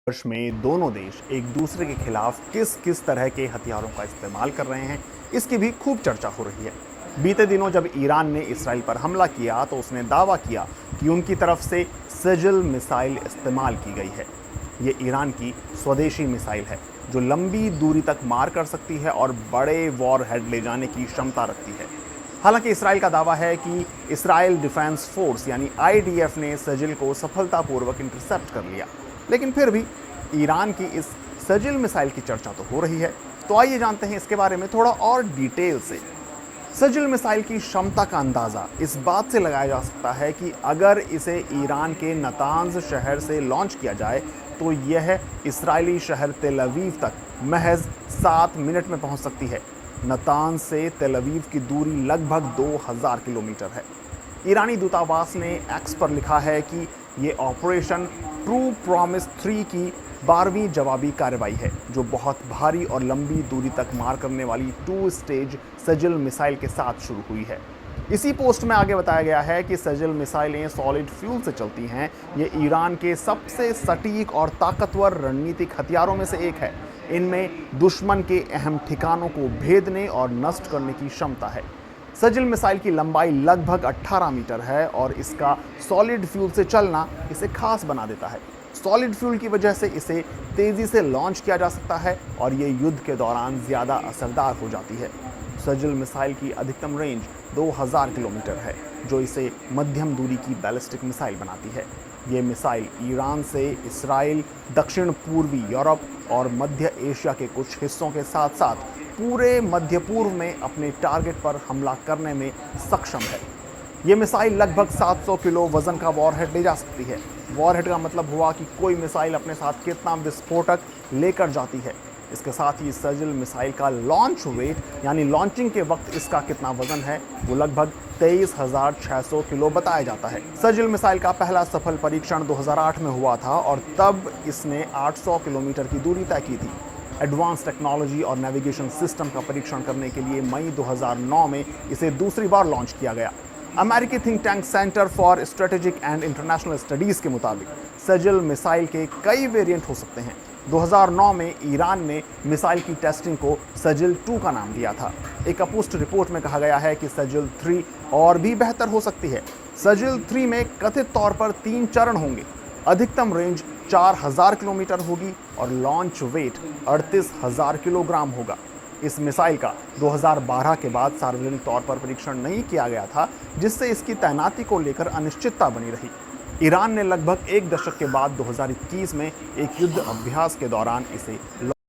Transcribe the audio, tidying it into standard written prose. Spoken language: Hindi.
वर्ष में दोनों देश एक दूसरे के खिलाफ किस किस तरह के हथियारों का इस्तेमाल कर रहे हैं, इसकी भी खूब चर्चा हो रही है। बीते दिनों जब ईरान ने इसराइल पर हमला किया तो उसने दावा किया कि उनकी तरफ से सजल मिसाइल इस्तेमाल की गई है। ये ईरान की स्वदेशी मिसाइल है जो लंबी दूरी तक मार कर सकती है और बड़े वॉर हेड ले जाने की क्षमता रखती है। हालांकि इसराइल का दावा है कि इसराइल डिफेंस फोर्स यानी आईडीएफ ने सजिल को सफलतापूर्वक इंटरसेप्ट कर लिया, लेकिन फिर भी ईरान की इस सजिल मिसाइल की चर्चा तो हो रही है। तो आइए जानते हैं इसके बारे में थोड़ा और डिटेल से। सजिल मिसाइल की क्षमता का अंदाज़ा इस बात से लगाया जा सकता है कि अगर इसे ईरान के नतांज शहर से लॉन्च किया जाए तो यह इसराइली शहर तेल अवीव तक महज 7 मिनट में पहुंच सकती है। नतांज से तेल अवीव की दूरी लगभग 2000 किलोमीटर है। ईरानी दूतावास ने एक्स पर लिखा है कि ये ऑपरेशन ट्रू प्रॉमिस 3 की 12वीं जवाबी कार्रवाई है, जो बहुत भारी और लंबी दूरी तक मार करने वाली 2 स्टेज सजिल मिसाइल के साथ शुरू हुई है। इसी पोस्ट में आगे बताया गया है कि सजिल मिसाइलें सॉलिड फ्यूल से चलती हैं। ये ईरान के सबसे सटीक और ताकतवर रणनीतिक हथियारों में से एक है। इनमें दुश्मन के अहम ठिकानों को भेदने और नष्ट करने की क्षमता है। सजिल मिसाइल की लंबाई लगभग 18 मीटर है और इसका सॉलिड फ्यूल से चलना इसे खास बना देता है। सॉलिड फ्यूल की वजह से इसे तेज़ी से लॉन्च किया जा सकता है और ये युद्ध के दौरान ज़्यादा असरदार हो जाती है। सजिल मिसाइल की अधिकतम रेंज 2000 किलोमीटर है, जो इसे मध्यम दूरी की बैलिस्टिक मिसाइल बनाती है। ये मिसाइल ईरान से इसराइल, दक्षिण पूर्वी यूरोप और मध्य एशिया के कुछ हिस्सों के साथ साथ पूरे मध्य पूर्व में अपने टारगेट पर हमला करने में सक्षम है। ये मिसाइल लगभग 700 किलो वजन का वॉरहेड ले जा सकती है। वॉरहेड का मतलब हुआ कि कोई मिसाइल अपने साथ कितना विस्फोटक लेकर जाती है। इसके साथ ही सजिल मिसाइल का लॉन्च वेट यानी लॉन्चिंग के वक्त इसका कितना वजन है वो लगभग 23,600 किलो बताया जाता है। सजिल मिसाइल का पहला सफल परीक्षण 2008 में हुआ था और तब इसने 800 किलोमीटर की दूरी तय की थी। एडवांस टेक्नोलॉजी और नेविगेशन सिस्टम का परीक्षण करने के लिए मई 2009 में इसे दूसरी बार लॉन्च किया गया। अमेरिकी think tank centre for strategic and international studies के मुताबिक सजिल मिसाइल के कई वेरिएंट हो सकते हैं। 2009 में ईरान ने मिसाइल की टेस्टिंग को सजिल 2 का नाम दिया था। एक अपुष्ट रिपोर्ट में कहा गया है कि सजिल 3 और भी बेहतर हो सकती है। सजिल 3 में कथित तौर पर 3 चरण होंगे। अधिकतम रेंज 4000 किलोमीटर होगी और लॉन्च वेट 38,000 किलोग्राम होगा। इस मिसाइल का 2012 के बाद सार्वजनिक तौर पर परीक्षण नहीं किया गया था, जिससे इसकी तैनाती को लेकर अनिश्चितता बनी रही। ईरान ने लगभग 1 दशक के बाद 2021 में एक युद्ध अभ्यास के दौरान इसे